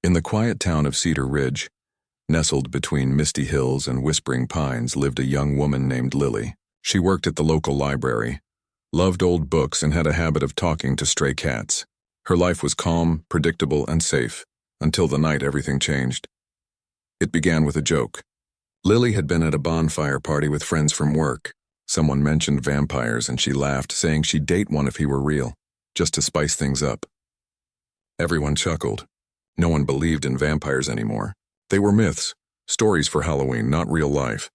In the quiet town of Cedar Ridge, nestled between misty hills and whispering pines, lived a young woman named Lily. She worked at the local library, loved old books, and had a habit of talking to stray cats. Her life was calm, predictable, and safe, until the night everything changed. It began with a joke. Lily had been at a bonfire party with friends from work. Someone mentioned vampires and she laughed, saying she'd date one if he were real, just to spice things up. Everyone chuckled. No one believed in vampires anymore. They were myths, stories for Halloween, not real life.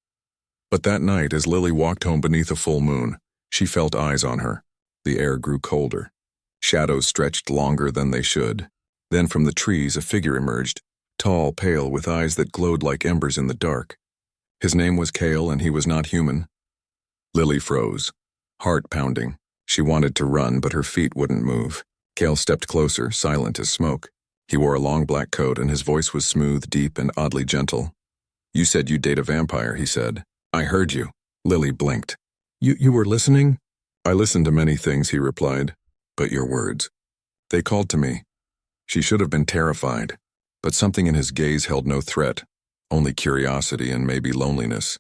But that night, as Lily walked home beneath a full moon, she felt eyes on her. The air grew colder. Shadows stretched longer than they should. Then from the trees a figure emerged, tall, pale, with eyes that glowed like embers in the dark. His name was Cale, and he was not human. Lily froze, heart pounding. She wanted to run, but her feet wouldn't move. Cale stepped closer, silent as smoke. He wore a long black coat, and his voice was smooth, deep, and oddly gentle. "You said you'd date a vampire," he said. "I heard you." Lily blinked. You were listening?" "I listened to many things," he replied. "But your words. They called to me." She should have been terrified, but something in his gaze held no threat, only curiosity and maybe loneliness.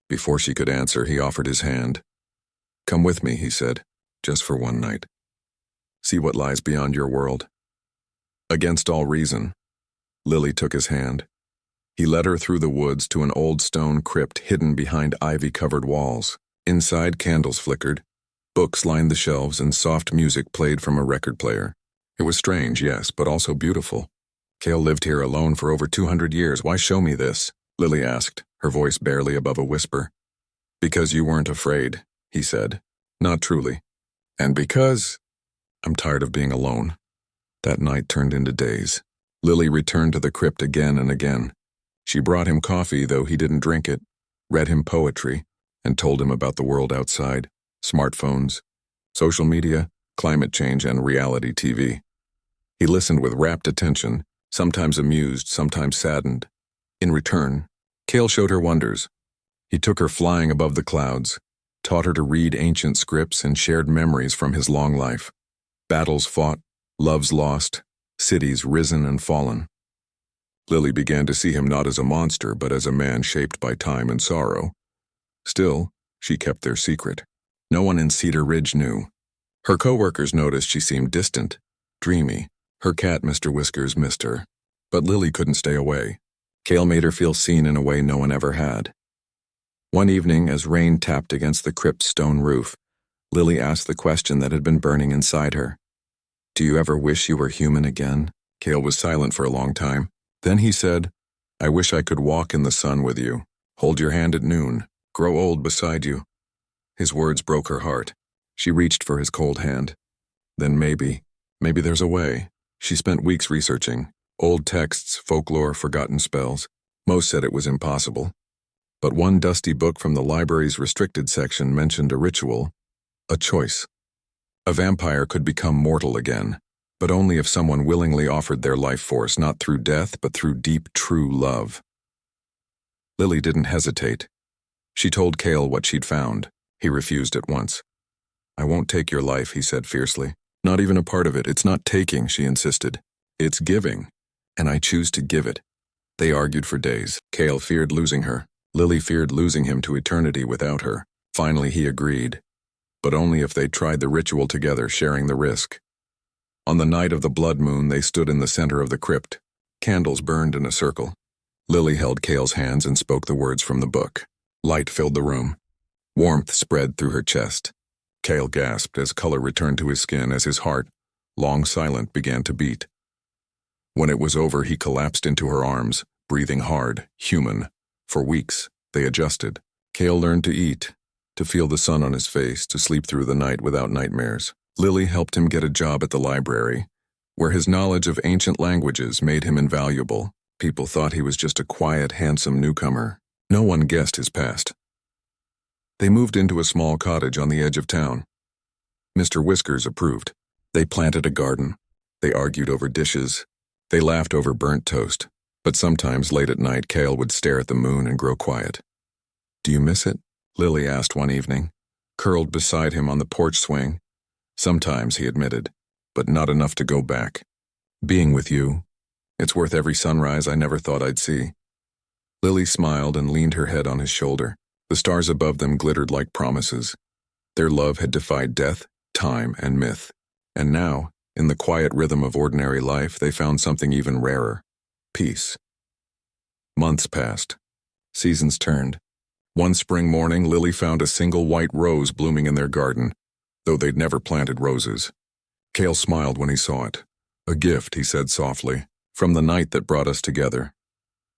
Before she could answer, he offered his hand. "Come with me," he said, "just for one night. See what lies beyond your world." Against all reason, Lily took his hand. He led her through the woods to an old stone crypt hidden behind ivy-covered walls. Inside, candles flickered, books lined the shelves, and soft music played from a record player. It was strange, yes, but also beautiful. "Cale lived here alone for over 200 years. Why show me this?" Lily asked, her voice barely above a whisper. "Because you weren't afraid," he said. "Not truly. And because I'm tired of being alone." That night turned into days. Lily returned to the crypt again and again. She brought him coffee, though he didn't drink it, read him poetry, and told him about the world outside, smartphones, social media, climate change, and reality TV. He listened with rapt attention, sometimes amused, sometimes saddened. In return, Cale showed her wonders. He took her flying above the clouds, taught her to read ancient scripts, and shared memories from his long life. Battles fought, loves lost, cities risen and fallen. Lily began to see him not as a monster, but as a man shaped by time and sorrow. Still, she kept their secret. No one in Cedar Ridge knew. Her co-workers noticed she seemed distant, dreamy. Her cat, Mr. Whiskers, missed her. But Lily couldn't stay away. Cale made her feel seen in a way no one ever had. One evening, as rain tapped against the crypt's stone roof, Lily asked the question that had been burning inside her. "Do you ever wish you were human again?" Cale was silent for a long time. Then he said, "I wish I could walk in the sun with you, hold your hand at noon, grow old beside you." His words broke her heart. She reached for his cold hand. Then maybe there's a way. She spent weeks researching. Old texts, folklore, forgotten spells. Most said it was impossible. But one dusty book from the library's restricted section mentioned a ritual, a choice. A vampire could become mortal again, but only if someone willingly offered their life force, not through death, but through deep, true love. Lily didn't hesitate. She told Cale what she'd found. He refused at once. "I won't take your life," he said fiercely. "Not even a part of it. It's not taking," she insisted. "It's giving, and I choose to give it." They argued for days. Cale feared losing her. Lily feared losing him to eternity without her. Finally, he agreed, but only if they tried the ritual together, sharing the risk. On the night of the blood moon, they stood in the center of the crypt. Candles burned in a circle. Lily held Cale's hands and spoke the words from the book. Light filled the room. Warmth spread through her chest. Cale gasped as color returned to his skin, as his heart, long silent, began to beat. When it was over, he collapsed into her arms, breathing hard, human. For weeks, they adjusted. Cale learned to eat, to feel the sun on his face, to sleep through the night without nightmares. Lily helped him get a job at the library, where his knowledge of ancient languages made him invaluable. People thought he was just a quiet, handsome newcomer. No one guessed his past. They moved into a small cottage on the edge of town. Mr. Whiskers approved. They planted a garden. They argued over dishes. They laughed over burnt toast. But sometimes, late at night, Cale would stare at the moon and grow quiet. "Do you miss it?" Lily asked one evening, curled beside him on the porch swing. "Sometimes," he admitted, "but not enough to go back. Being with you, It's worth every sunrise I never thought I'd see. Lily smiled and leaned her head on his shoulder. The stars above them glittered like promises. Their love had defied death, time, and myth. And now, in the quiet rhythm of ordinary life, they found something even rarer: peace. Months passed. Seasons turned. One spring morning, Lily found a single white rose blooming in their garden, though they'd never planted roses. Cale smiled when he saw it. "A gift," he said softly, "from the night that brought us together."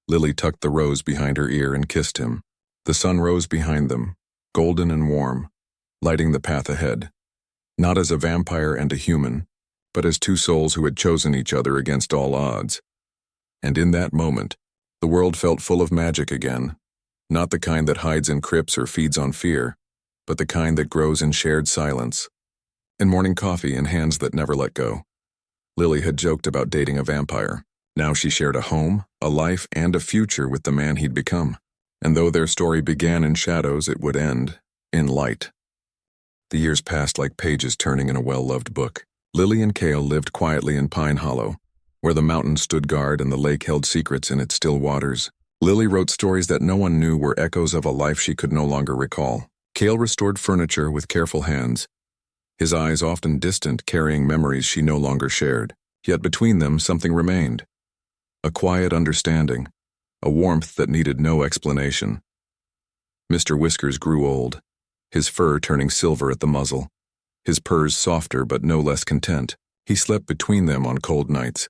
Lily tucked the rose behind her ear and kissed him. The sun rose behind them, golden and warm, lighting the path ahead, not as a vampire and a human, but as two souls who had chosen each other against all odds. And in that moment, the world felt full of magic again, not the kind that hides in crypts or feeds on fear, but the kind that grows in shared silence, in morning coffee and hands that never let go. Lily had joked about dating a vampire. Now she shared a home, a life, and a future with the man he'd become. And though their story began in shadows, it would end in light. The years passed like pages turning in a well-loved book. Lily and Cale lived quietly in Pine Hollow, where the mountains stood guard and the lake held secrets in its still waters. Lily wrote stories that no one knew were echoes of a life she could no longer recall. Cale restored furniture with careful hands, his eyes often distant, carrying memories she no longer shared. Yet between them something remained. A quiet understanding, a warmth that needed no explanation. Mr. Whiskers grew old, his fur turning silver at the muzzle, his purrs softer but no less content. He slept between them on cold nights,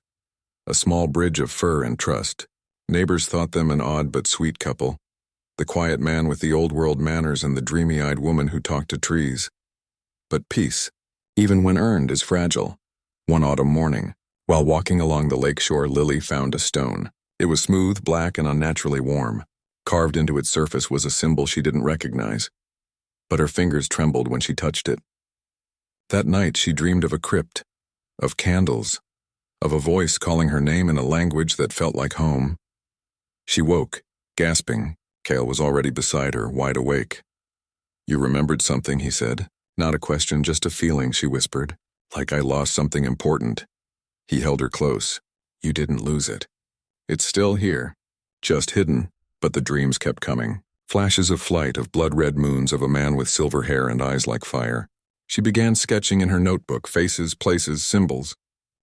a small bridge of fur and trust. Neighbors thought them an odd but sweet couple, the quiet man with the old-world manners and the dreamy-eyed woman who talked to trees. But peace, even when earned, is fragile. One autumn morning, while walking along the lakeshore, Lily found a stone. It was smooth, black, and unnaturally warm. Carved into its surface was a symbol she didn't recognize, but her fingers trembled when she touched it. That night she dreamed of a crypt, of candles, of a voice calling her name in a language that felt like home. She woke, gasping. Cale was already beside her, wide awake. "You remembered something," he said. "Not a question, just a feeling," she whispered. "Like I lost something important." He held her close. "You didn't lose it. It's still here, just hidden." But the dreams kept coming. Flashes of flight, of blood-red moons, of a man with silver hair and eyes like fire. She began sketching in her notebook, faces, places, symbols.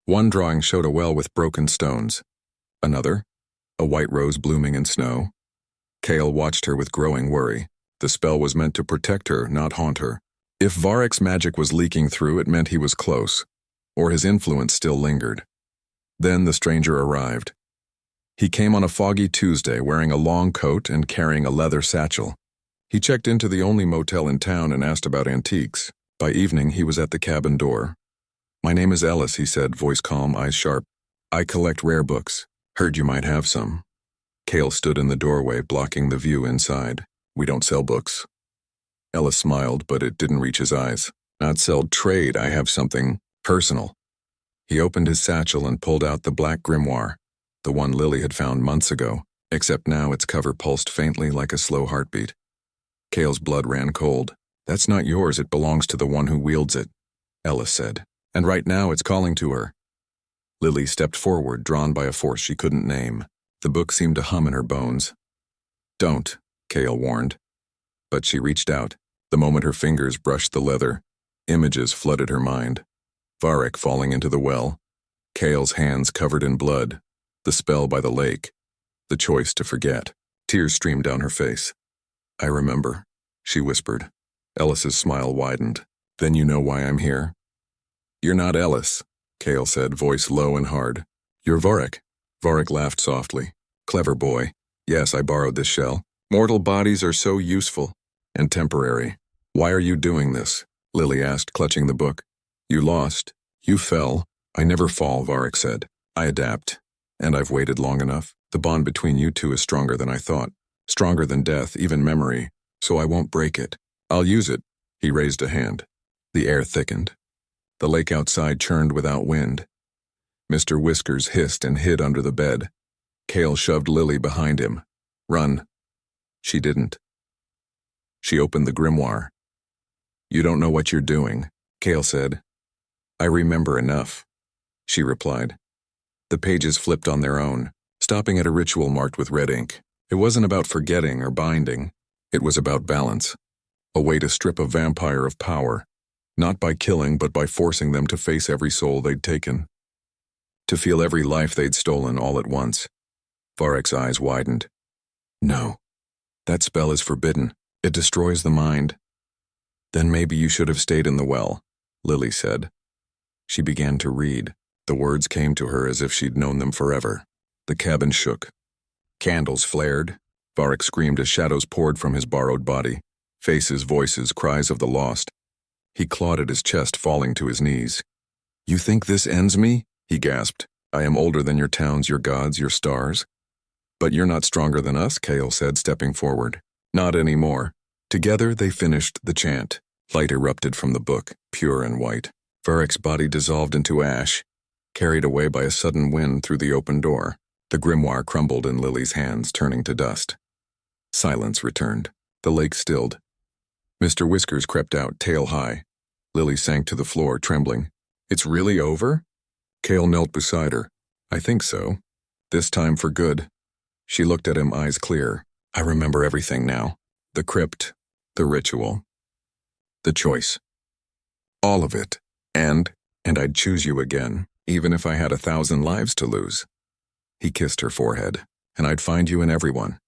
One drawing showed a well with broken stones. Another, a white rose blooming in snow. Cale watched her with growing worry. The spell was meant to protect her, not haunt her. If Varek's magic was leaking through, it meant he was close, or his influence still lingered. Then the stranger arrived. He came on a foggy Tuesday, wearing a long coat and carrying a leather satchel. He checked into the only motel in town and asked about antiques. By evening, he was at the cabin door. "My name is Ellis," he said, voice calm, eyes sharp. "I collect rare books. Heard you might have some." Cale stood in the doorway, blocking the view inside. "We don't sell books." Ellis smiled, but it didn't reach his eyes. "Not sell, trade. I have something personal." He opened his satchel and pulled out the black grimoire, the one Lily had found months ago, except now its cover pulsed faintly like a slow heartbeat. Cale's blood ran cold. "That's not yours, it belongs to the one who wields it," Ellis said. "And right now it's calling to her." Lily stepped forward, drawn by a force she couldn't name. The book seemed to hum in her bones. "Don't," Cale warned. But she reached out. The moment her fingers brushed the leather, images flooded her mind. Varek falling into the well, Cale's hands covered in blood, the spell by the lake, the choice to forget. Tears streamed down her face. "I remember," she whispered. Ellis's smile widened. "Then you know why I'm here?" "You're not Ellis," Cale said, voice low and hard. "You're Varek." Varek laughed softly. "Clever boy. Yes, I borrowed this shell. Mortal bodies are so useful and temporary." "Why are you doing this?" Lily asked, clutching the book. "You lost. You fell." "I never fall," Varek said. "I adapt. And I've waited long enough. The bond between you two is stronger than I thought. Stronger than death, even memory. So I won't break it. I'll use it." He raised a hand. The air thickened. The lake outside churned without wind. Mr. Whiskers hissed and hid under the bed. Cale shoved Lily behind him. "Run." She didn't. She opened the grimoire. "You don't know what you're doing," Cale said. "I remember enough," she replied. The pages flipped on their own, stopping at a ritual marked with red ink. It wasn't about forgetting or binding. It was about balance. A way to strip a vampire of power, not by killing but by forcing them to face every soul they'd taken. To feel every life they'd stolen all at once. Varek's eyes widened. No. That spell is forbidden. It destroys the mind. Then maybe you should have stayed in the well, Lily said. She began to read. The words came to her as if she'd known them forever. The cabin shook. Candles flared. Varek screamed as shadows poured from his borrowed body. Faces, voices, cries of the lost. He clawed at his chest, falling to his knees. You think this ends me? He gasped. I am older than your towns, your gods, your stars. But you're not stronger than us, Kale said, stepping forward. Not anymore. Together they finished the chant. Light erupted from the book, pure and white. Varek's body dissolved into ash, carried away by a sudden wind through the open door. The grimoire crumbled in Lily's hands, turning to dust. Silence returned. The lake stilled. Mr. Whiskers crept out, tail high. Lily sank to the floor, trembling. It's really over? Kale knelt beside her. I think so. This time for good. She looked at him, eyes clear. I remember everything now. The crypt, the ritual, the choice. All of it. And I'd choose you again, even if I had 1,000 lives to lose. He kissed her forehead. And I'd find you in everyone.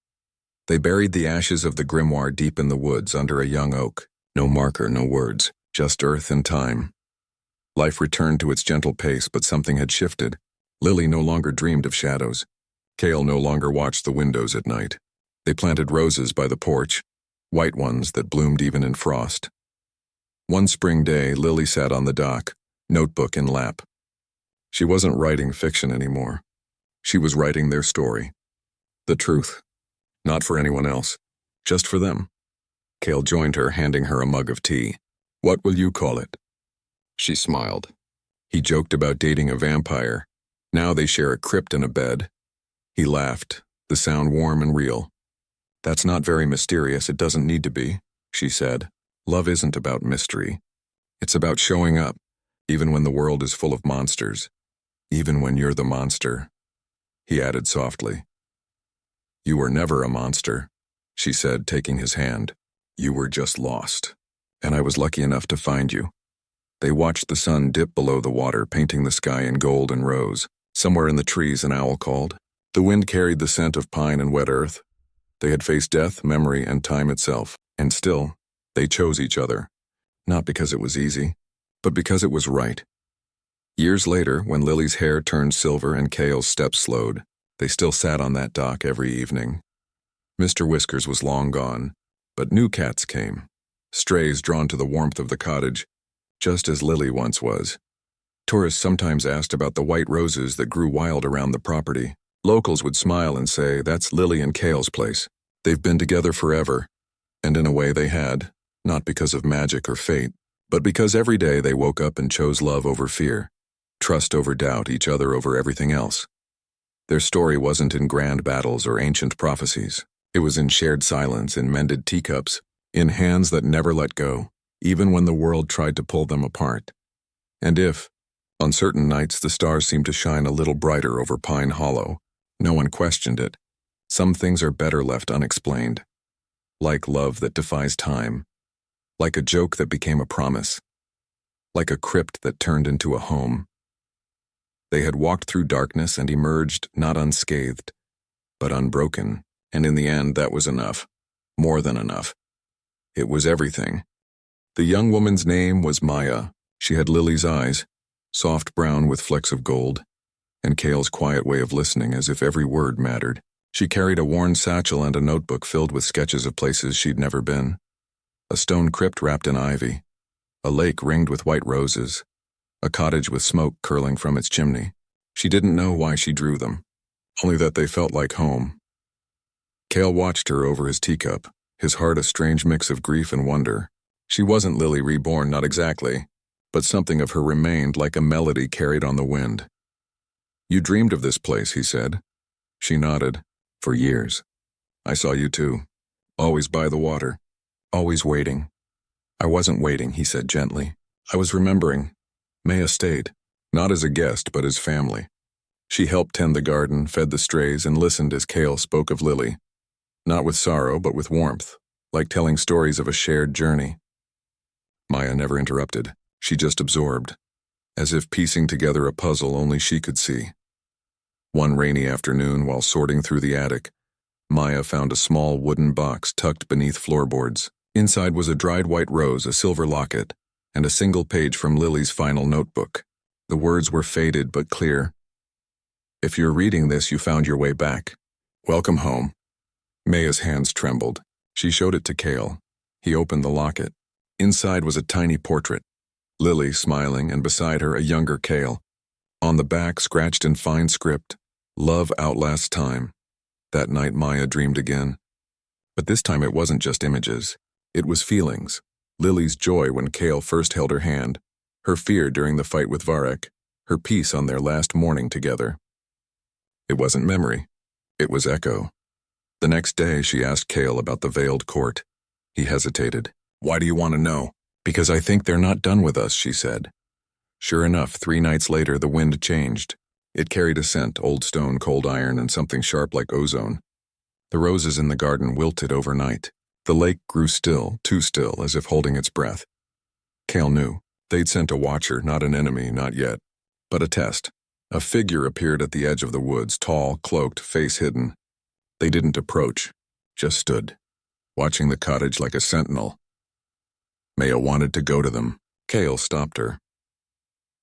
They buried the ashes of the grimoire deep in the woods under a young oak. No marker, no words, just earth and time. Life returned to its gentle pace, but something had shifted. Lily no longer dreamed of shadows. Kale no longer watched the windows at night. They planted roses by the porch, white ones that bloomed even in frost. One spring day, Lily sat on the dock, notebook in lap. She wasn't writing fiction anymore. She was writing their story. The truth. Not for anyone else. Just for them. Kale joined her, handing her a mug of tea. What will you call it? She smiled. He joked about dating a vampire. Now they share a crypt and a bed. He laughed, the sound warm and real. That's not very mysterious, it doesn't need to be, she said. Love isn't about mystery. It's about showing up, even when the world is full of monsters. Even when you're the monster. He added softly. You were never a monster, she said, taking his hand. You were just lost. And I was lucky enough to find you. They watched the sun dip below the water, painting the sky in gold and rose. Somewhere in the trees, an owl called. The wind carried the scent of pine and wet earth. They had faced death, memory, and time itself. And still, they chose each other. Not because it was easy, but because it was right. Years later, when Lily's hair turned silver and Kale's steps slowed, they still sat on that dock every evening. Mr. Whiskers was long gone, but new cats came. Strays drawn to the warmth of the cottage, just as Lily once was. Tourists sometimes asked about the white roses that grew wild around the property. Locals would smile and say, that's Lily and Kale's place. They've been together forever. And in a way they had, not because of magic or fate, but because every day they woke up and chose love over fear, trust over doubt, each other over everything else. Their story wasn't in grand battles or ancient prophecies. It was in shared silence, in mended teacups, in hands that never let go, even when the world tried to pull them apart. And if, on certain nights, the stars seemed to shine a little brighter over Pine Hollow, no one questioned it. Some things are better left unexplained. Like love that defies time. Like a joke that became a promise. Like a crypt that turned into a home. They had walked through darkness and emerged not unscathed, but unbroken, and in the end that was enough. More than enough. It was everything. The young woman's name was Maya. She had Lily's eyes, soft brown with flecks of gold, and Kale's quiet way of listening as if every word mattered. She carried a worn satchel and a notebook filled with sketches of places she'd never been. A stone crypt wrapped in ivy, a lake ringed with white roses, a cottage with smoke curling from its chimney. She didn't know why she drew them, only that they felt like home. Kale watched her over his teacup, his heart a strange mix of grief and wonder. She wasn't Lily reborn, not exactly, but something of her remained like a melody carried on the wind. You dreamed of this place, he said. She nodded. For years. I saw you too. Always by the water. Always waiting. I wasn't waiting, he said gently. I was remembering. Maya stayed. Not as a guest, but as family. She helped tend the garden, fed the strays, and listened as Cale spoke of Lily. Not with sorrow, but with warmth, like telling stories of a shared journey. Maya never interrupted. She just absorbed, as if piecing together a puzzle only she could see. One rainy afternoon, while sorting through the attic, Maya found a small wooden box tucked beneath floorboards. Inside was a dried white rose, a silver locket, and a single page from Lily's final notebook. The words were faded but clear. "If you're reading this, you found your way back. Welcome home." Maya's hands trembled. She showed it to Cale. He opened the locket. Inside was a tiny portrait. Lily smiling, and beside her a younger Cale. On the back, scratched in fine script, "Love outlasts time." That night Maya dreamed again. But this time it wasn't just images. It was feelings. Lily's joy when Cale first held her hand, her fear during the fight with Varek, her peace on their last morning together. It wasn't memory. It was echo. The next day she asked Cale about the veiled court. He hesitated. "Why do you want to know?" "Because I think they're not done with us," she said. Sure enough, 3 nights later the wind changed. It carried a scent, old stone, cold iron, and something sharp like ozone. The roses in the garden wilted overnight. The lake grew still, too still, as if holding its breath. Cale knew. They'd sent a watcher, not an enemy, not yet, but a test. A figure appeared at the edge of the woods, tall, cloaked, face hidden. They didn't approach, just stood, watching the cottage like a sentinel. Maya wanted to go to them. Cale stopped her.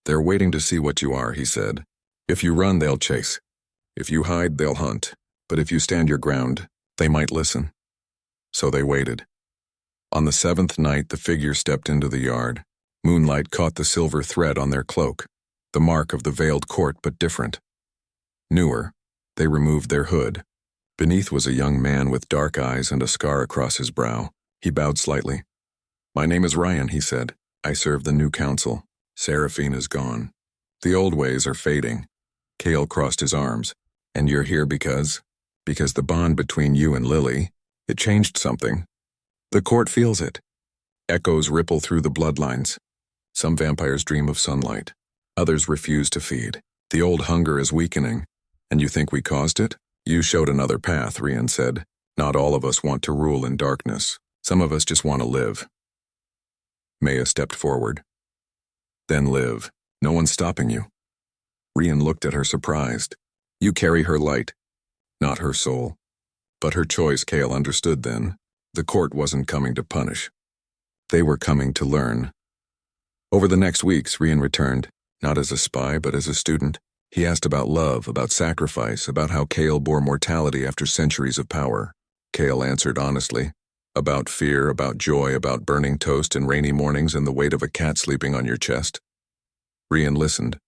"They're waiting to see what you are," he said. "If you run, they'll chase. If you hide, they'll hunt. But if you stand your ground, they might listen." So they waited. On the 7th night, the figure stepped into the yard. Moonlight caught the silver thread on their cloak, the mark of the veiled court, but different. Newer, they removed their hood. Beneath was a young man with dark eyes and a scar across his brow. He bowed slightly. "My name is Ryan," he said. "I serve the new council. Seraphine is gone. The old ways are fading." Cale crossed his arms. "And you're here because the bond between you and Lily, it changed something. The court feels it. Echoes ripple through the bloodlines. Some vampires dream of sunlight. Others refuse to feed. The old hunger is weakening. And you think we caused it?" "You showed another path," Ryan said. "Not all of us want to rule in darkness. Some of us just want to live." Maya stepped forward. "Then live. No one's stopping you." Ryan looked at her surprised. "You carry her light, not her soul." But her choice, Cale understood then. The court wasn't coming to punish. They were coming to learn. Over the next weeks, Ryan returned, not as a spy, but as a student. He asked about love, about sacrifice, about how Cale bore mortality after centuries of power. Cale answered honestly. About fear, about joy, about burning toast in rainy mornings and the weight of a cat sleeping on your chest. Ryan listened.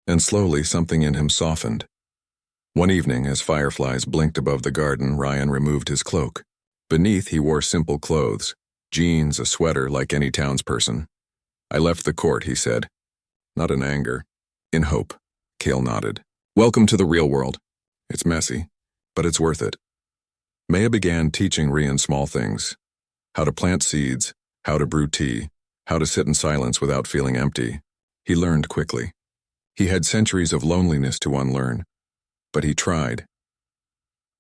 And slowly something in him softened. One evening, as fireflies blinked above the garden, Ryan removed his cloak. Beneath, he wore simple clothes, jeans, a sweater like any townsperson. "I left the court," he said. Not in anger, in hope. Cale nodded. "Welcome to the real world. It's messy, but it's worth it." Maya began teaching Ryan small things. How to plant seeds, how to brew tea, how to sit in silence without feeling empty. He learned quickly. He had centuries of loneliness to unlearn, but he tried.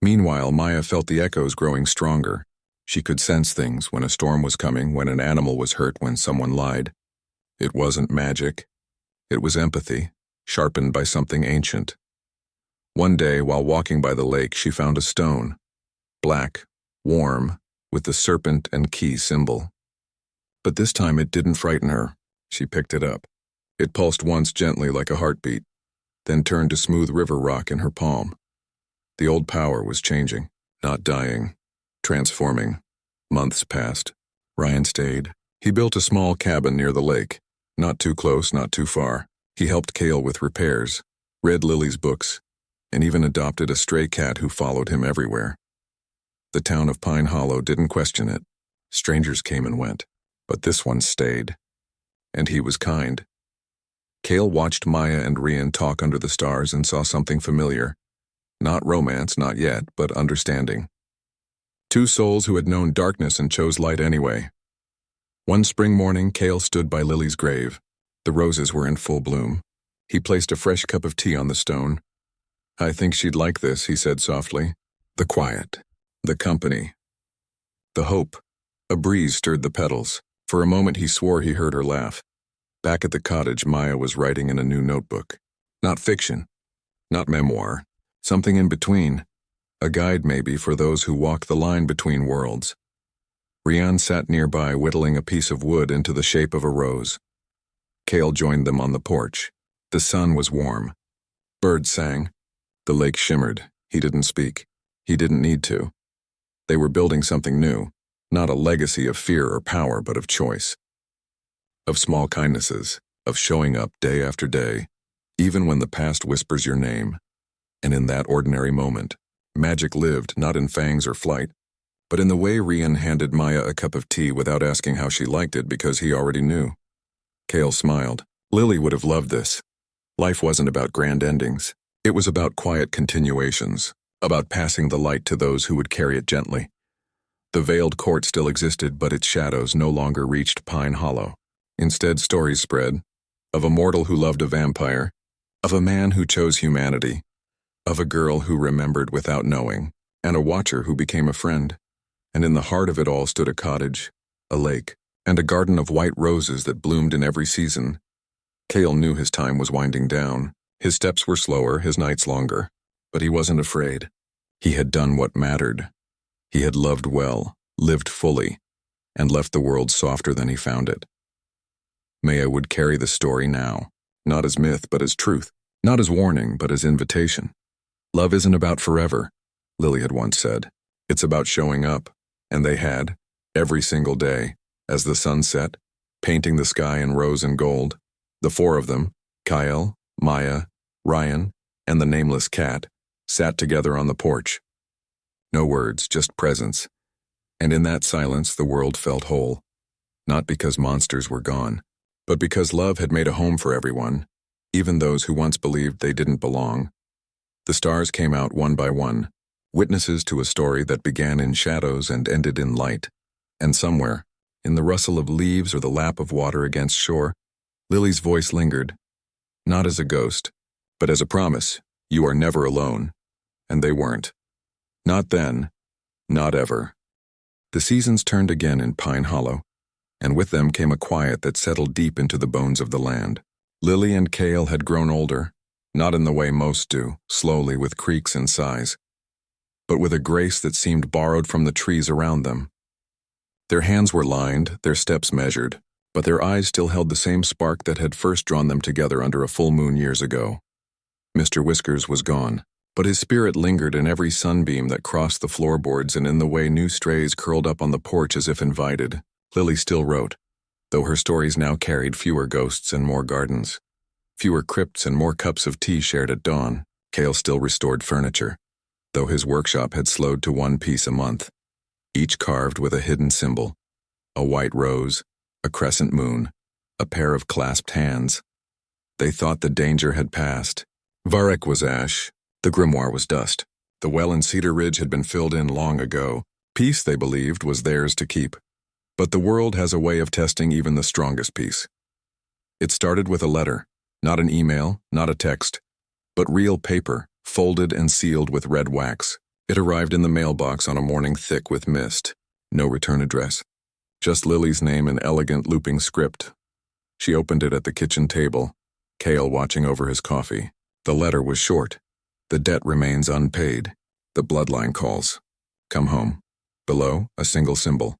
Meanwhile, Maya felt the echoes growing stronger. She could sense things, when a storm was coming, when an animal was hurt, when someone lied. It wasn't magic. It was empathy, sharpened by something ancient. One day, while walking by the lake, she found a stone. Black, warm, with the serpent and key symbol. But this time it didn't frighten her. She picked it up. It pulsed once gently like a heartbeat, then turned to smooth river rock in her palm. The old power was changing, not dying, transforming. Months passed. Ryan stayed. He built a small cabin near the lake, not too close, not too far. He helped Cale with repairs, read Lily's books, and even adopted a stray cat who followed him everywhere. The town of Pine Hollow didn't question it. Strangers came and went, but this one stayed. And he was kind. Cale watched Maya and Ryan talk under the stars and saw something familiar. Not romance, not yet, but understanding. Two souls who had known darkness and chose light anyway. One spring morning, Cale stood by Lily's grave. The roses were in full bloom. He placed a fresh cup of tea on the stone, I think she'd like this, he said softly. The quiet, the company, the hope. A breeze stirred the petals. For a moment he swore he heard her laugh. Back at the cottage, Maya was writing in a new notebook. Not fiction, not memoir, something in between. A guide maybe for those who walk the line between worlds. Rian sat nearby, whittling a piece of wood into the shape of a rose. Cale joined them on the porch. The sun was warm. Birds sang. The lake shimmered. He didn't speak. He didn't need to. They were building something new, not a legacy of fear or power, but of choice. Of small kindnesses, of showing up day after day, even when the past whispers your name. And in that ordinary moment, magic lived not in fangs or flight, but in the way Rian handed Maya a cup of tea without asking how she liked it because he already knew. Cale smiled. Lily would have loved this. Life wasn't about grand endings. It was about quiet continuations, about passing the light to those who would carry it gently. The veiled court still existed, but its shadows no longer reached Pine Hollow. Instead, stories spread, of a mortal who loved a vampire, of a man who chose humanity, of a girl who remembered without knowing, and a watcher who became a friend. And in the heart of it all stood a cottage, a lake, and a garden of white roses that bloomed in every season. Cale knew his time was winding down. His steps were slower, his nights longer, but he wasn't afraid. He had done what mattered. He had loved well, lived fully, and left the world softer than he found it. Maya would carry the story now, not as myth but as truth, not as warning but as invitation. Love isn't about forever, Lily had once said. It's about showing up, and they had, every single day, as the sun set, painting the sky in rose and gold. The four of them, Kyle, Maya, Ryan, and the nameless cat, sat together on the porch. No words, just presence. And in that silence the world felt whole. Not because monsters were gone, but because love had made a home for everyone, even those who once believed they didn't belong. The stars came out one by one, witnesses to a story that began in shadows and ended in light. And somewhere, in the rustle of leaves or the lap of water against shore, Lily's voice lingered, not as a ghost, but as a promise. You are never alone. And they weren't. Not then, not ever. The seasons turned again in Pine Hollow, and with them came a quiet that settled deep into the bones of the land. Lily and Cale had grown older, not in the way most do, slowly with creaks and sighs, but with a grace that seemed borrowed from the trees around them. Their hands were lined, their steps measured, but their eyes still held the same spark that had first drawn them together under a full moon years ago. Mr. Whiskers was gone, but his spirit lingered in every sunbeam that crossed the floorboards and in the way new strays curled up on the porch as if invited. Lily still wrote, though her stories now carried fewer ghosts and more gardens, fewer crypts and more cups of tea shared at dawn. Cale still restored furniture, though his workshop had slowed to one piece a month, each carved with a hidden symbol, a white rose, a crescent moon, a pair of clasped hands. They thought the danger had passed. Varek was ash, the grimoire was dust. The well in Cedar Ridge had been filled in long ago. Peace, they believed, was theirs to keep. But the world has a way of testing even the strongest peace. It started with a letter, not an email, not a text, but real paper, folded and sealed with red wax. It arrived in the mailbox on a morning thick with mist. No return address. Just Lily's name in elegant looping script. She opened it at the kitchen table, Cale watching over his coffee. The letter was short. The debt remains unpaid. The bloodline calls. Come home. Below, a single symbol.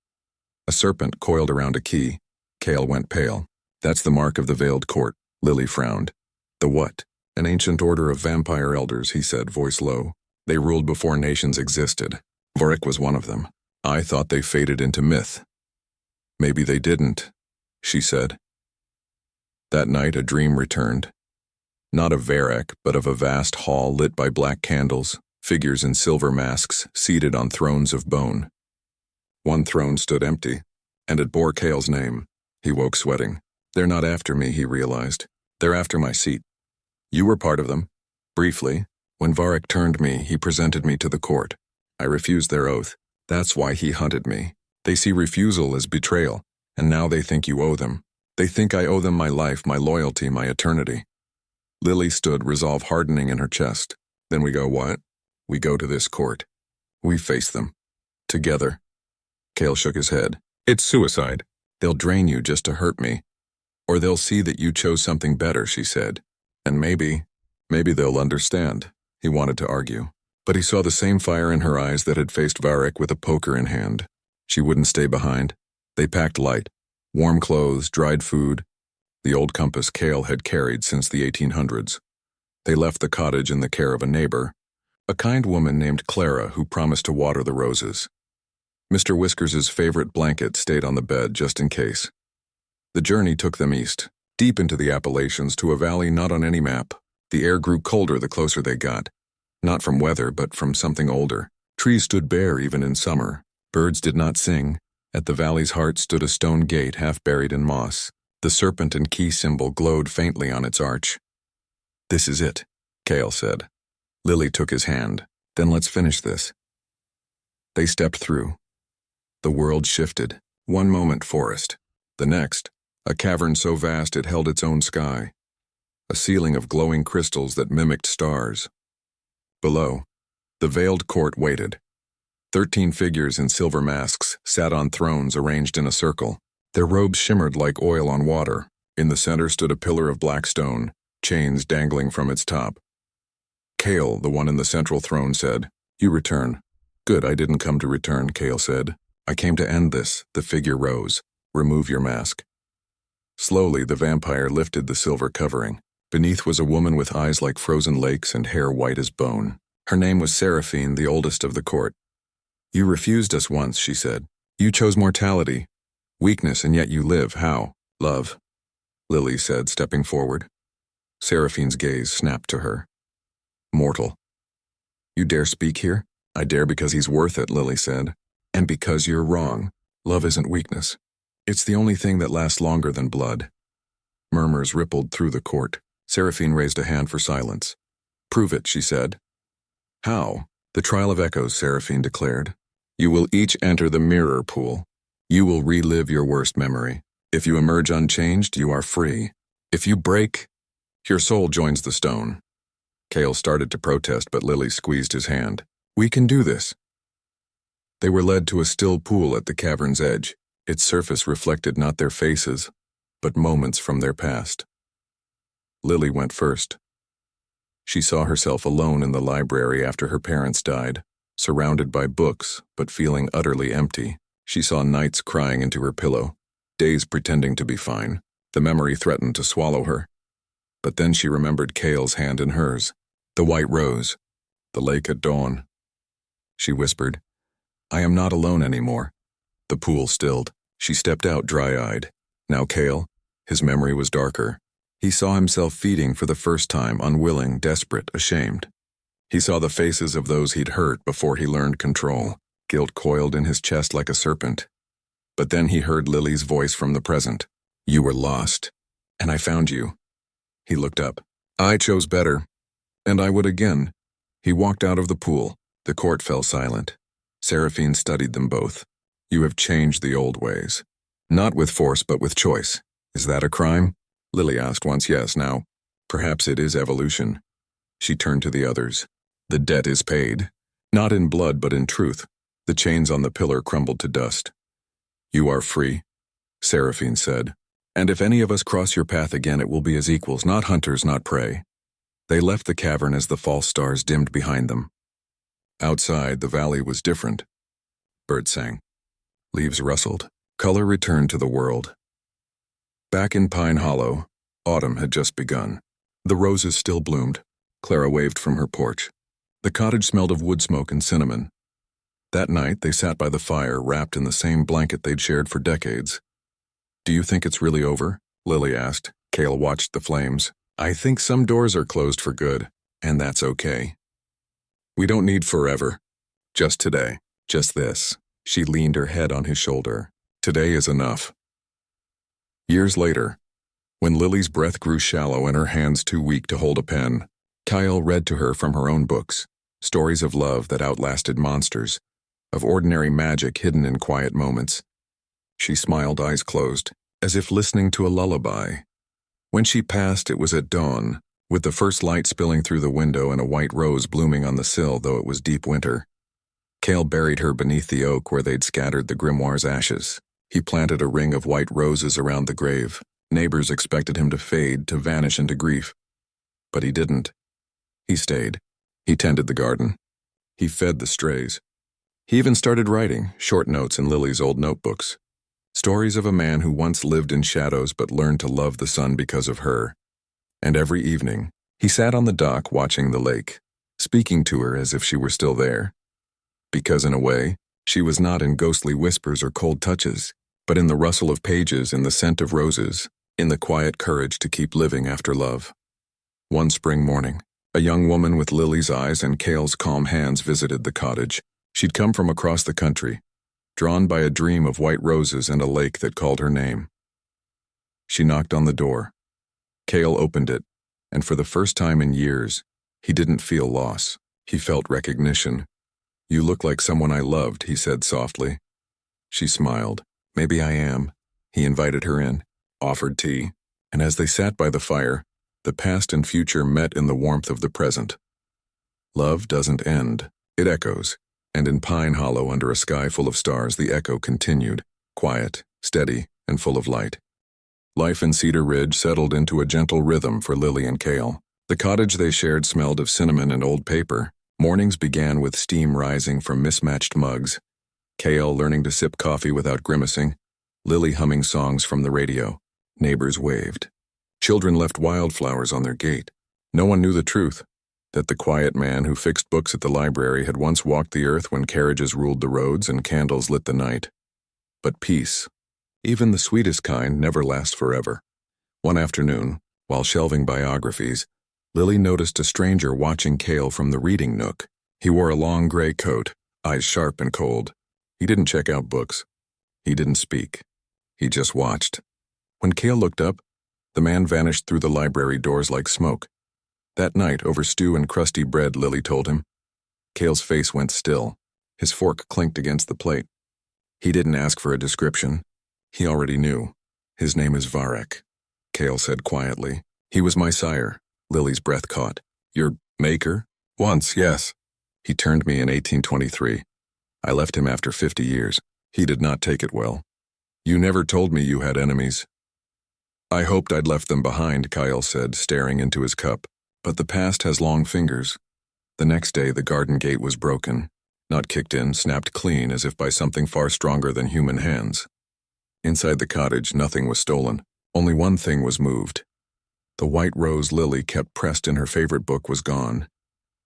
A serpent coiled around a key. Cale went pale. That's the mark of the veiled court. Lily frowned. The what? An ancient order of vampire elders, he said, voice low. They ruled before nations existed. Varek was one of them. I thought they faded into myth. Maybe they didn't, she said. That night a dream returned. Not of Varek, but of a vast hall lit by black candles, figures in silver masks seated on thrones of bone. One throne stood empty, and it bore Cale's name. He woke sweating. They're not after me, he realized. They're after my seat. You were part of them. Briefly, when Varek turned me, he presented me to the court. I refused their oath. That's why he hunted me. They see refusal as betrayal, and now they think you owe them. They think I owe them my life, my loyalty, my eternity. Lily stood, resolve hardening in her chest. Then we go what? We go to this court. We face them. Together. Cale shook his head. It's suicide. They'll drain you just to hurt me. Or they'll see that you chose something better, she said. And maybe they'll understand. He wanted to argue. But he saw the same fire in her eyes that had faced Varric with a poker in hand. She wouldn't stay behind. They packed light. Warm clothes, dried food. The old compass Cale had carried since the 1800s. They left the cottage in the care of a neighbor, a kind woman named Clara who promised to water the roses. Mr. Whiskers's favorite blanket stayed on the bed just in case. The journey took them east, deep into the Appalachians to a valley not on any map. The air grew colder the closer they got. Not from weather, but from something older. Trees stood bare even in summer. Birds did not sing. At the valley's heart stood a stone gate half buried in moss. The serpent and key symbol glowed faintly on its arch. This is it, Cale said. Lily took his hand. Then let's finish this. They stepped through. The world shifted. One moment forest. The next, a cavern so vast it held its own sky. A ceiling of glowing crystals that mimicked stars. Below, the veiled court waited. 13 figures in silver masks sat on thrones arranged in a circle. Their robes shimmered like oil on water. In the center stood a pillar of black stone, chains dangling from its top. Cale, the one in the central throne, said, "You return." "Good, I didn't come to return," Cale said. "I came to end this." The figure rose. "Remove your mask." Slowly, the vampire lifted the silver covering. Beneath was a woman with eyes like frozen lakes and hair white as bone. Her name was Seraphine, the oldest of the court. "You refused us once," she said. "You chose mortality, weakness, and yet you live. How?" "Love," Lily said, stepping forward. Seraphine's gaze snapped to her. "Mortal. You dare speak here?" "I dare because he's worth it," Lily said. "And because you're wrong. Love isn't weakness. It's the only thing that lasts longer than blood." Murmurs rippled through the court. Seraphine raised a hand for silence. "Prove it," she said. "How?" "The trial of echoes," Seraphine declared. "You will each enter the mirror pool. You will relive your worst memory. If you emerge unchanged, you are free. If you break, your soul joins the stone." Cale started to protest, but Lily squeezed his hand. "We can do this." They were led to a still pool at the cavern's edge. Its surface reflected not their faces, but moments from their past. Lily went first. She saw herself alone in the library after her parents died, surrounded by books, but feeling utterly empty. She saw nights crying into her pillow, days pretending to be fine. The memory threatened to swallow her. But then she remembered Cale's hand in hers, the white rose, the lake at dawn. She whispered, "I am not alone anymore." The pool stilled. She stepped out dry-eyed. Now Cale, his memory was darker. He saw himself feeding for the first time, unwilling, desperate, ashamed. He saw the faces of those he'd hurt before he learned control. Guilt coiled in his chest like a serpent. But then he heard Lily's voice from the present. "You were lost, and I found you." He looked up. "I chose better, and I would again." He walked out of the pool. The court fell silent. Seraphine studied them both. "You have changed the old ways. Not with force, but with choice. Is that a crime?" Lily asked once. "Yes, now. Perhaps it is evolution." She turned to the others. "The debt is paid. Not in blood, but in truth." The chains on the pillar crumbled to dust. "You are free," Seraphine said. "And if any of us cross your path again, it will be as equals, not hunters, not prey." They left the cavern as the false stars dimmed behind them. Outside, the valley was different. Birds sang. Leaves rustled. Color returned to the world. Back in Pine Hollow, autumn had just begun. The roses still bloomed. Clara waved from her porch. The cottage smelled of wood smoke and cinnamon. That night, they sat by the fire, wrapped in the same blanket they'd shared for decades. "Do you think it's really over?" Lily asked. Cale watched the flames. "I think some doors are closed for good, and that's okay. We don't need forever. Just today. Just this." She leaned her head on his shoulder. "Today is enough." Years later, when Lily's breath grew shallow and her hands too weak to hold a pen, Kyle read to her from her own books, stories of love that outlasted monsters, of ordinary magic hidden in quiet moments. She smiled, eyes closed, as if listening to a lullaby. When she passed, it was at dawn, with the first light spilling through the window and a white rose blooming on the sill, though it was deep winter. Cale buried her beneath the oak where they'd scattered the grimoire's ashes. He planted a ring of white roses around the grave. Neighbors expected him to fade, to vanish into grief. But he didn't. He stayed. He tended the garden. He fed the strays. He even started writing short notes in Lily's old notebooks. Stories of a man who once lived in shadows but learned to love the sun because of her. And every evening, he sat on the dock watching the lake, speaking to her as if she were still there. Because in a way, she was not in ghostly whispers or cold touches, but in the rustle of pages, in the scent of roses, in the quiet courage to keep living after love. One spring morning, a young woman with Lily's eyes and Cale's calm hands visited the cottage. She'd come from across the country, drawn by a dream of white roses and a lake that called her name. She knocked on the door. Cale opened it, and for the first time in years, he didn't feel loss. He felt recognition. "You look like someone I loved," he said softly. She smiled. "Maybe I am." He invited her in, offered tea, and as they sat by the fire, the past and future met in the warmth of the present. Love doesn't end. It echoes, and in Pine Hollow under a sky full of stars the echo continued, quiet, steady, and full of light. Life in Cedar Ridge settled into a gentle rhythm for Lily and Cale. The cottage they shared smelled of cinnamon and old paper. Mornings began with steam rising from mismatched mugs, Cale learning to sip coffee without grimacing, Lily humming songs from the radio. Neighbors waved. Children left wildflowers on their gate. No one knew the truth, that the quiet man who fixed books at the library had once walked the earth when carriages ruled the roads and candles lit the night. But peace, even the sweetest kind, never lasts forever. One afternoon, while shelving biographies, Lily noticed a stranger watching Cale from the reading nook. He wore a long gray coat, eyes sharp and cold. He didn't check out books. He didn't speak. He just watched. When Cale looked up, the man vanished through the library doors like smoke. That night, over stew and crusty bread, Lily told him. Cale's face went still. His fork clinked against the plate. He didn't ask for a description. He already knew. "His name is Varek," Cale said quietly. "He was my sire." Lily's breath caught. "Your maker?" "Once, yes. He turned me in 1823. I left him after 50 years. He did not take it well." "You never told me you had enemies." "I hoped I'd left them behind," Kyle said, staring into his cup. "But the past has long fingers." The next day, the garden gate was broken. Not kicked in, snapped clean as if by something far stronger than human hands. Inside the cottage, nothing was stolen. Only one thing was moved. The white rose Lily kept pressed in her favorite book was gone.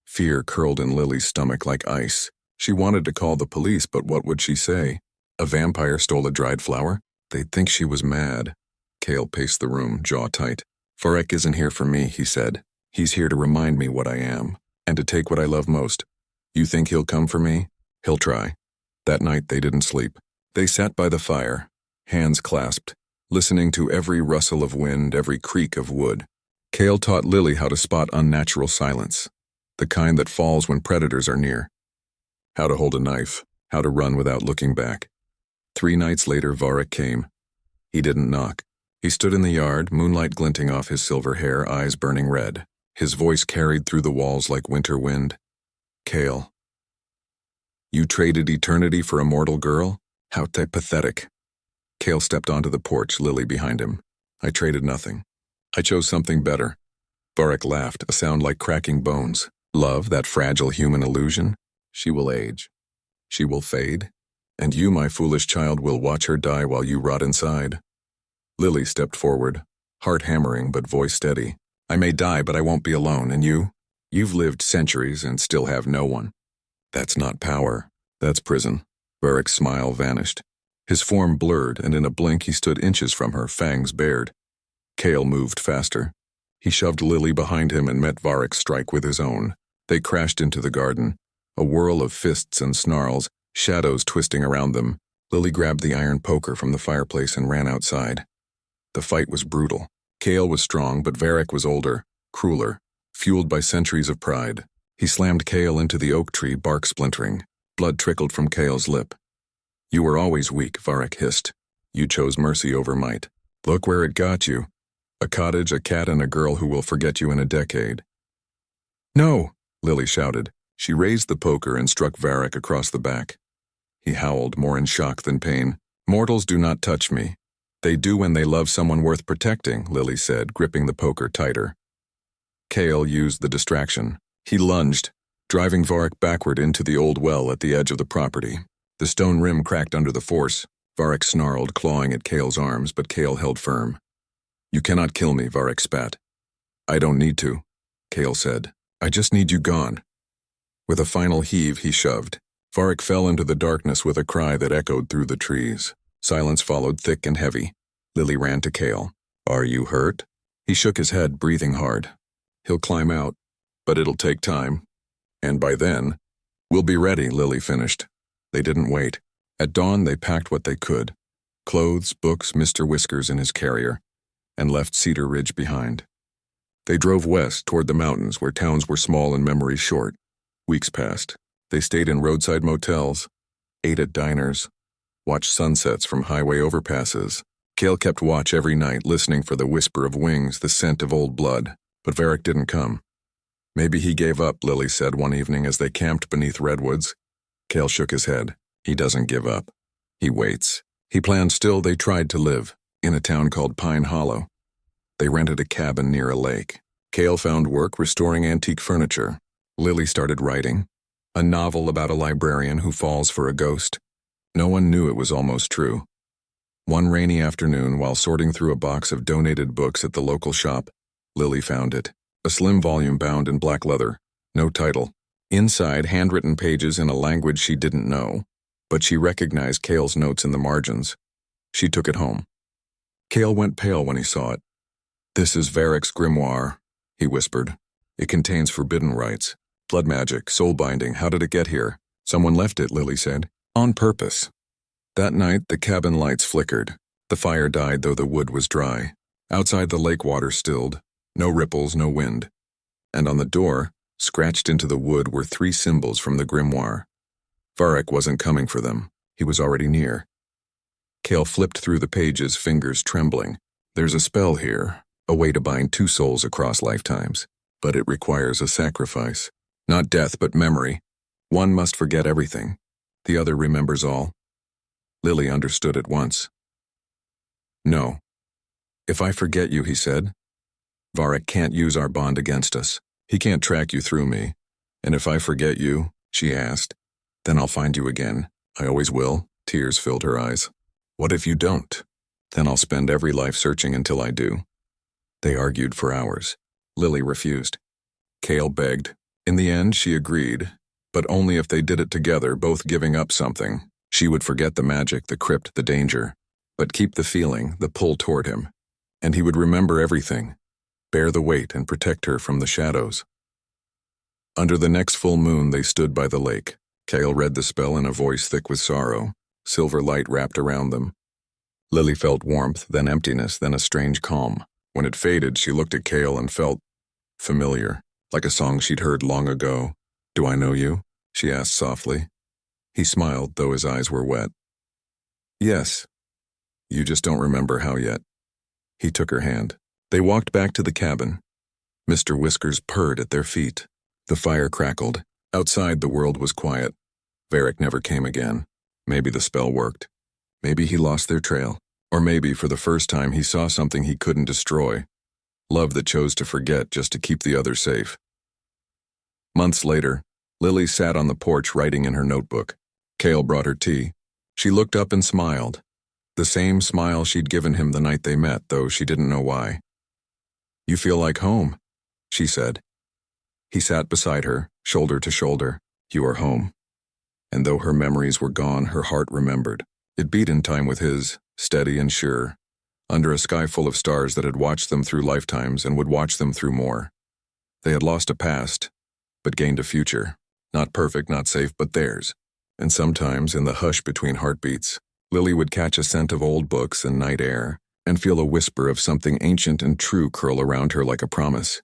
Fear curled in Lily's stomach like ice. She wanted to call the police, but what would she say? A vampire stole a dried flower? They'd think she was mad. Cale paced the room, jaw tight. "Varek isn't here for me," he said. "He's here to remind me what I am, and to take what I love most. You think he'll come for me? He'll try." That night they didn't sleep. They sat by the fire, hands clasped, listening to every rustle of wind, every creak of wood. Cale taught Lily how to spot unnatural silence, the kind that falls when predators are near. How to hold a knife, how to run without looking back. 3 nights later, Varek came. He didn't knock. He stood in the yard, moonlight glinting off his silver hair, eyes burning red. His voice carried through the walls like winter wind. "Cale, you traded eternity for a mortal girl? How pathetic." Cale stepped onto the porch, Lily behind him. "I traded nothing. I chose something better." Varek laughed, a sound like cracking bones. "Love, that fragile human illusion? She will age. She will fade. And you, my foolish child, will watch her die while you rot inside." Lily stepped forward, heart hammering but voice steady. "I may die, but I won't be alone, and you? You've lived centuries and still have no one." "That's not power. That's prison." Varek's smile vanished. His form blurred, and in a blink he stood inches from her, fangs bared. Cale moved faster. He shoved Lily behind him and met Varek's strike with his own. They crashed into the garden, a whirl of fists and snarls, shadows twisting around them. Lily grabbed the iron poker from the fireplace and ran outside. The fight was brutal. Cale was strong, but Varek was older, crueler, fueled by centuries of pride. He slammed Cale into the oak tree, bark splintering. Blood trickled from Cale's lip. "You were always weak," Varek hissed. "You chose mercy over might. Look where it got you." A cottage, a cat, and a girl who will forget you in a decade. No, Lily shouted. She raised the poker and struck Varric across the back. He howled, more in shock than pain. Mortals do not touch me. They do when they love someone worth protecting, Lily said, gripping the poker tighter. Cale used the distraction. He lunged, driving Varric backward into the old well at the edge of the property. The stone rim cracked under the force. Varric snarled, clawing at Cale's arms, but Cale held firm. You cannot kill me, Varric spat. I don't need to, Cale said. I just need you gone. With a final heave, he shoved. Varric fell into the darkness with a cry that echoed through the trees. Silence followed, thick and heavy. Lily ran to Cale. Are you hurt? He shook his head, breathing hard. He'll climb out, but it'll take time. And by then, we'll be ready, Lily finished. They didn't wait. At dawn, they packed what they could. Clothes, books, Mr. Whiskers in his carrier, and left Cedar Ridge behind. They drove west toward the mountains where towns were small and memories short. Weeks passed. They stayed in roadside motels, ate at diners, watched sunsets from highway overpasses. Cale kept watch every night, listening for the whisper of wings, the scent of old blood. But Varric didn't come. Maybe he gave up, Lily said one evening as they camped beneath redwoods. Cale shook his head. He doesn't give up. He waits. He planned still. They tried to live in a town called Pine Hollow. They rented a cabin near a lake. Cale found work restoring antique furniture. Lily started writing. A novel about a librarian who falls for a ghost. No one knew it was almost true. One rainy afternoon, while sorting through a box of donated books at the local shop, Lily found it. A slim volume bound in black leather. No title. Inside, handwritten pages in a language she didn't know, but she recognized Cale's notes in the margins. She took it home. Cale went pale when he saw it. This is Varric's grimoire, he whispered. It contains forbidden rites. Blood magic, soul binding. How did it get here? Someone left it, Lily said. On purpose. That night, the cabin lights flickered. The fire died, though the wood was dry. Outside, the lake water stilled. No ripples, no wind. And on the door, scratched into the wood, were 3 symbols from the grimoire. Varric wasn't coming for them. He was already near. Cale flipped through the pages, fingers trembling. There's a spell here, a way to bind 2 souls across lifetimes. But it requires a sacrifice. Not death, but memory. One must forget everything. The other remembers all. Lily understood at once. No. If I forget you, he said, Varric can't use our bond against us. He can't track you through me. And if I forget you, she asked, then I'll find you again. I always will. Tears filled her eyes. What if you don't? Then I'll spend every life searching until I do. They argued for hours. Lily refused. Cale begged. In the end, she agreed, but only if they did it together, both giving up something. She would forget the magic, the crypt, the danger, but keep the feeling, the pull toward him. And he would remember everything, bear the weight and protect her from the shadows. Under the next full moon, they stood by the lake. Cale read the spell in a voice thick with sorrow. Silver light wrapped around them. Lily felt warmth, then emptiness, then a strange calm. When it faded, she looked at Cale and felt familiar, like a song she'd heard long ago. Do I know you? She asked softly. He smiled, though his eyes were wet. Yes. You just don't remember how yet. He took her hand. They walked back to the cabin. Mr. Whiskers purred at their feet. The fire crackled. Outside, the world was quiet. Varric never came again. Maybe the spell worked. Maybe he lost their trail. Or maybe, for the first time, he saw something he couldn't destroy. Love that chose to forget just to keep the other safe. Months later, Lily sat on the porch writing in her notebook. Cale brought her tea. She looked up and smiled. The same smile she'd given him the night they met, though she didn't know why. You feel like home, she said. He sat beside her, shoulder to shoulder. You are home. And though her memories were gone, her heart remembered. It beat in time with his, steady and sure, under a sky full of stars that had watched them through lifetimes and would watch them through more. They had lost a past, but gained a future. Not perfect, not safe, but theirs. And sometimes, in the hush between heartbeats, Lily would catch a scent of old books and night air, and feel a whisper of something ancient and true curl around her like a promise.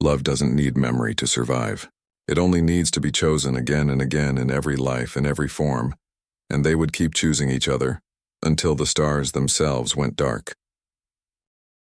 Love doesn't need memory to survive. It only needs to be chosen again and again in every life, in every form. And they would keep choosing each other, until the stars themselves went dark.